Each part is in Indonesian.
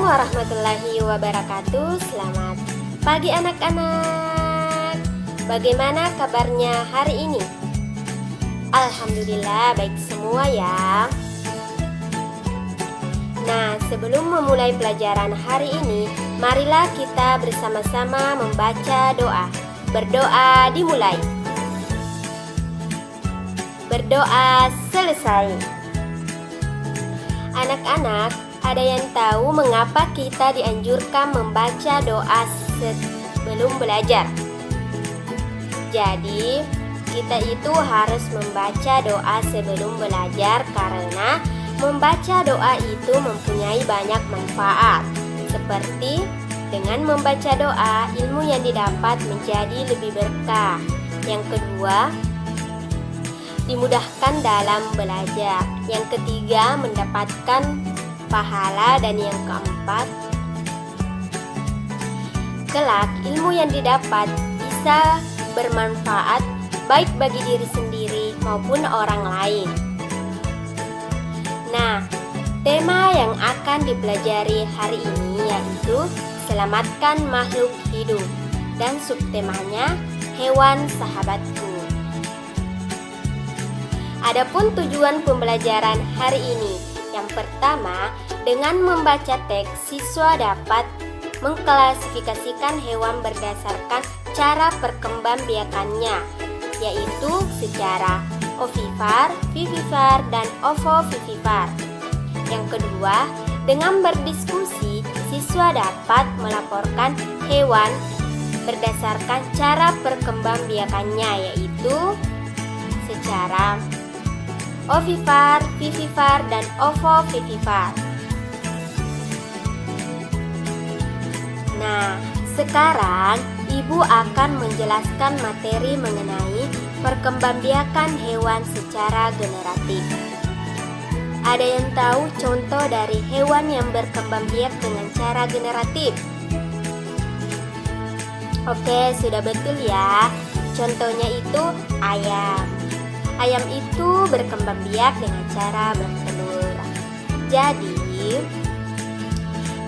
warahmatullahi wabarakatuh. Selamat pagi anak-anak. Bagaimana kabarnya hari ini? Alhamdulillah baik semua ya. Nah, sebelum memulai pelajaran hari ini, marilah kita bersama-sama membaca doa. Berdoa dimulai. Berdoa selesai. Anak-anak, ada yang tahu mengapa kita dianjurkan membaca doa sebelum belajar? Jadi, kita itu harus membaca doa sebelum belajar karena membaca doa itu mempunyai banyak manfaat. Seperti dengan membaca doa, ilmu yang didapat menjadi lebih berkah. Yang kedua, dimudahkan dalam belajar. Yang ketiga, mendapatkan pahala. Dan yang keempat, kelak ilmu yang didapat bisa bermanfaat baik bagi diri sendiri maupun orang lain. Nah, tema yang akan dipelajari hari ini yaitu selamatkan makhluk hidup dan subtemanya hewan sahabatku. Adapun tujuan pembelajaran hari ini, yang pertama, dengan membaca teks, siswa dapat mengklasifikasikan hewan berdasarkan cara perkembangbiakannya, yaitu secara ovipar, vivipar, dan ovovivipar. Yang kedua, dengan berdiskusi, siswa dapat melaporkan hewan berdasarkan cara perkembangbiakannya, yaitu secara ovipar, vivipar, dan ovovivipar. Nah, sekarang Ibu akan menjelaskan materi mengenai perkembangbiakan hewan secara generatif. Ada yang tahu contoh dari hewan yang berkembang biak dengan cara generatif? Oke, sudah betul ya. Contohnya itu ayam. Ayam itu berkembang biak dengan cara bertelur. Jadi,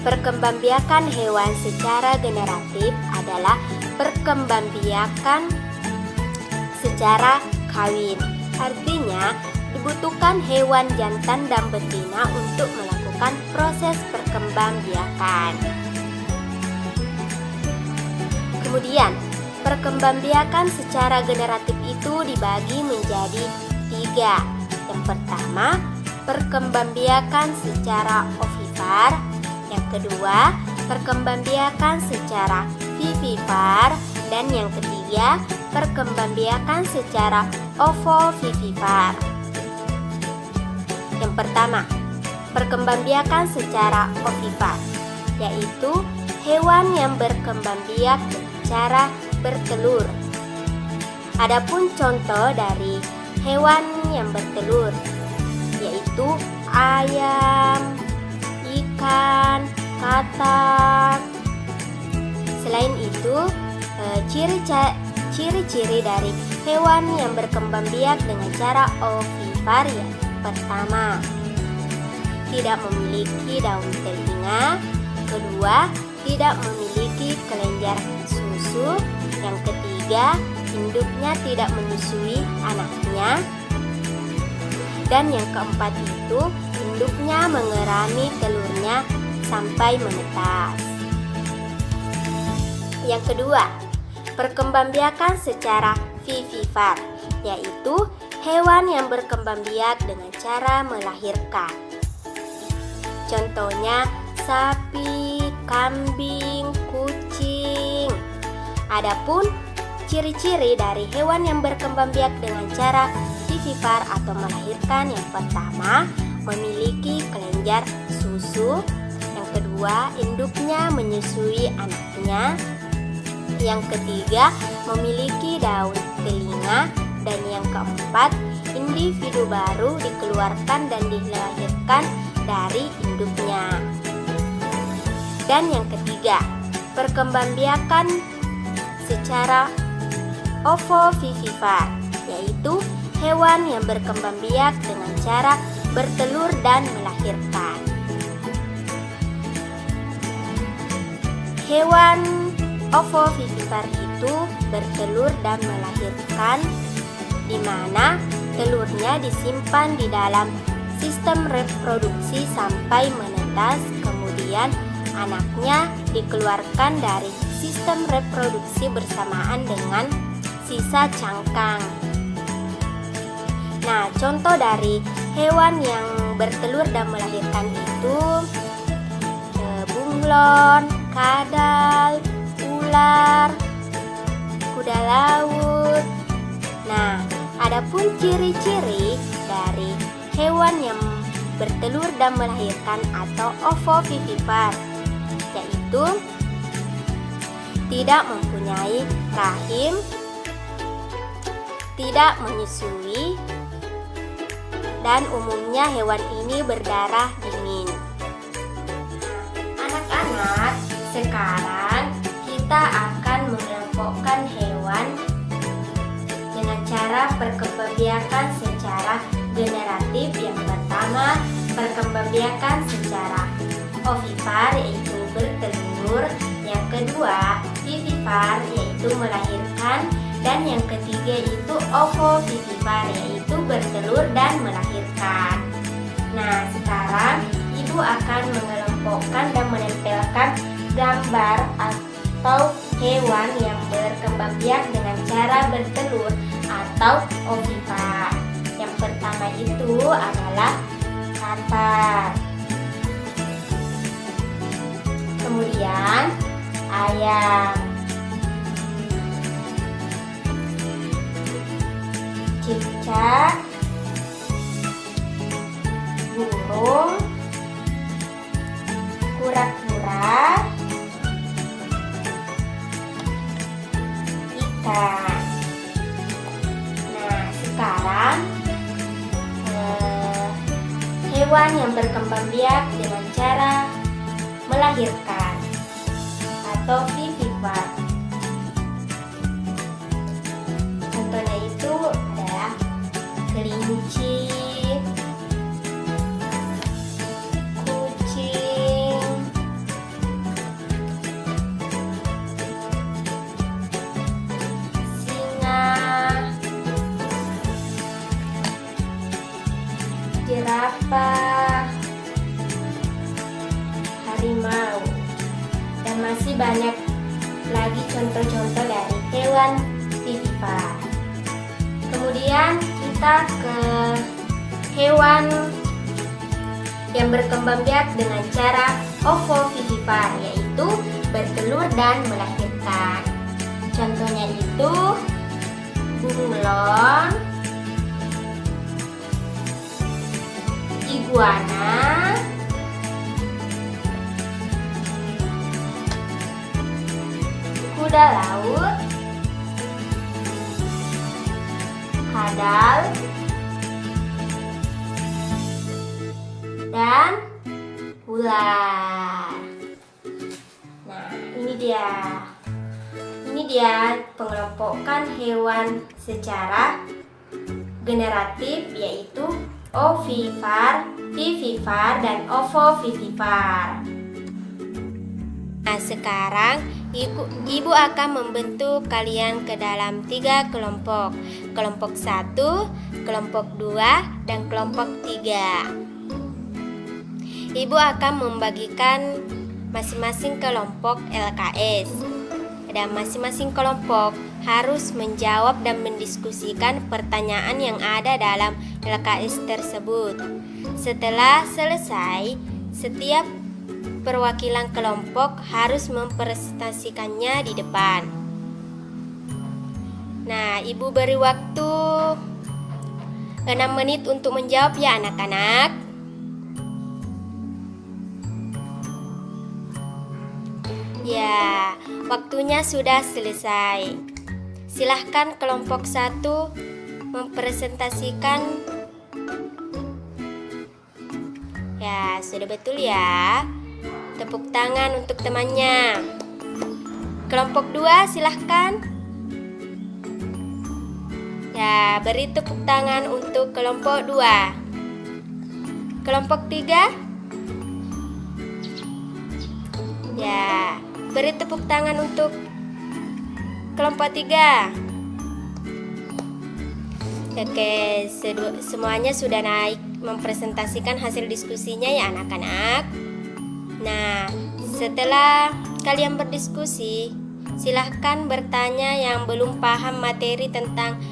perkembangbiakan hewan secara generatif adalah perkembangbiakan secara kawin. Artinya, dibutuhkan hewan jantan dan betina untuk melakukan proses perkembangbiakan. Kemudian, perkembangbiakan secara generatif itu dibagi menjadi 3. Yang pertama, perkembangbiakan secara ovipar. Yang kedua, perkembangbiakan secara vivipar. Dan yang ketiga, perkembangbiakan secara ovovivipar. Yang pertama, perkembangbiakan secara ovipar, yaitu hewan yang berkembang biak cara bertelur. Adapun contoh dari hewan yang bertelur yaitu ayam, ikan, katak. Selain itu, ciri-ciri dari hewan yang berkembang biak dengan cara ovipar ya. Pertama, tidak memiliki daun telinga. Kedua, tidak memiliki kelenjar susu. Yang ketiga, induknya tidak menyusui anaknya. Dan yang keempat itu, induknya mengerami telurnya sampai menetas. Yang kedua, perkembangbiakan secara vivipar, yaitu hewan yang berkembang biak dengan cara melahirkan. Contohnya sapi, kambing, kucing. Adapun ciri-ciri dari hewan yang berkembang biak dengan cara vivipar atau melahirkan, yang pertama, memiliki kelenjar susu. Yang kedua, induknya menyusui anaknya. Yang ketiga, memiliki daun telinga. Dan yang keempat, individu baru dikeluarkan dan dilahirkan dari induknya. Dan yang ketiga, perkembangbiakan secara ovovivipar, yaitu hewan yang berkembang biak dengan cara bertelur dan melahirkan. Hewan ovovivipar itu bertelur dan melahirkan, di mana telurnya disimpan di dalam sistem reproduksi sampai menetas, kemudian anaknya dikeluarkan dari sistem reproduksi bersamaan dengan sisa cangkang. Nah, contoh dari hewan yang bertelur dan melahirkan itu bunglon, kadal, ular, kuda laut. Nah, adapun ciri-ciri dari hewan yang bertelur dan melahirkan atau ovovivipar, yaitu tidak mempunyai rahim, tidak menyusui, dan umumnya hewan ini berdarah dingin. Anak-anak, sekarang kita akan mengelompokkan hewan dengan cara perkembangbiakan secara generatif. Yang pertama, perkembangbiakan secara ovipar, yaitu bertelur. Yang kedua, vivipar, yaitu melahirkan. Dan yang ketiga itu ovovivipar, yaitu bertelur dan melahirkan. Nah, sekarang Ibu akan mengelompokkan dan menempelkan gambar atau hewan yang berkembang biak dengan cara bertelur atau ovipar. Yang pertama itu adalah katak. Kemudian ayam, cicak, burung, kura-kura, ikan. Nah, sekarang hewan yang berkembang biak dengan cara melahirkan atau vivipar. Contohnya itu adalah kelinci, kucing, singa, jerapah, harimau, dan masih banyak lagi contoh-contoh dari hewan vivipar. Kemudian kita ke hewan yang berkembang biak dengan cara ovovivipar, yaitu bertelur dan melahirkan. Contohnya itu bunglon, iguana, kuda laut, kadal, dan ular. Nah, ini dia pengelompokan hewan secara generatif, yaitu ovipar, vivipar, dan ovovivipar. Nah, sekarang Ibu akan membentuk kalian ke dalam 3 kelompok. Kelompok 1, kelompok 2, dan kelompok 3. Ibu akan membagikan masing-masing kelompok LKS. Dan masing-masing kelompok harus menjawab dan mendiskusikan pertanyaan yang ada dalam LKS tersebut. Setelah selesai, setiap perwakilan kelompok harus mempresentasikannya di depan. Nah, Ibu beri waktu 6 menit untuk menjawab ya anak-anak. Ya, waktunya sudah selesai. Silahkan kelompok 1 mempresentasikan. Ya, sudah betul ya. Tepuk tangan untuk temannya. Kelompok 2 silahkan. Ya, beri tepuk tangan untuk kelompok 2. Kelompok 3. Ya, Beri tepuk tangan untuk kelompok 3. Oke, semuanya sudah naik mempresentasikan hasil diskusinya ya anak-anak. Nah, setelah kalian berdiskusi, silahkan bertanya yang belum paham materi tentang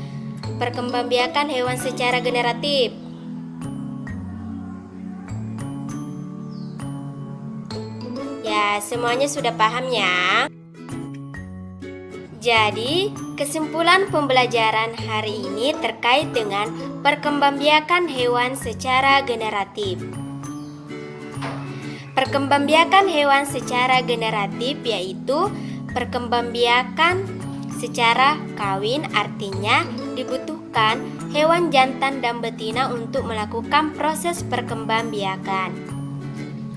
perkembangbiakan hewan secara generatif. Ya, semuanya sudah paham ya. Jadi, kesimpulan pembelajaran hari ini terkait dengan perkembangbiakan hewan secara generatif. Perkembangbiakan hewan secara generatif yaitu perkembangbiakan secara kawin, artinya dibutuhkan hewan jantan dan betina untuk melakukan proses perkembangbiakan.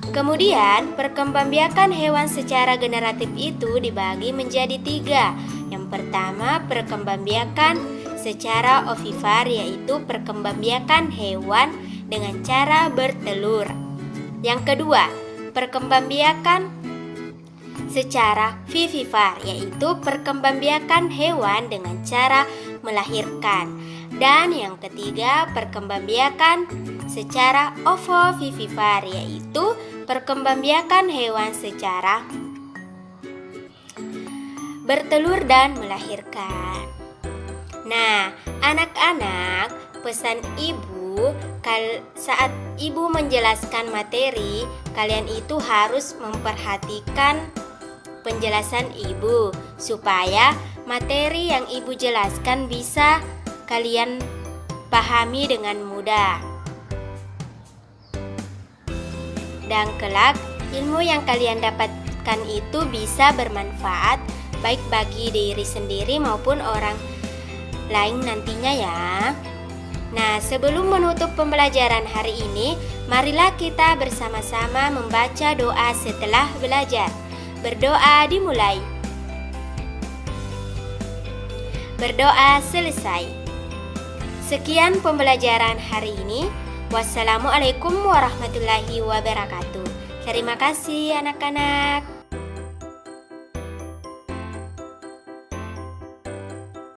Kemudian, perkembangbiakan hewan secara generatif itu dibagi menjadi 3. Yang pertama, perkembangbiakan secara ovivar, yaitu perkembangbiakan hewan dengan cara bertelur. Yang kedua, perkembangbiakan secara vivivar, yaitu perkembangbiakan hewan dengan cara melahirkan. Dan yang ketiga, perkembangbiakan secara ovovivivar, yaitu perkembangbiakan hewan secara bertelur dan melahirkan. Nah, anak-anak, pesan ibu saat ibu menjelaskan materi, kalian itu harus memperhatikan penjelasan ibu supaya materi yang ibu jelaskan bisa kalian pahami dengan mudah. Dan kelak ilmu yang kalian dapatkan itu bisa bermanfaat baik bagi diri sendiri maupun orang lain nantinya ya. Nah, sebelum menutup pembelajaran hari ini, marilah kita bersama-sama membaca doa setelah belajar. Berdoa dimulai. Berdoa selesai. Sekian pembelajaran hari ini. Wassalamualaikum warahmatullahi wabarakatuh. Terima kasih anak-anak.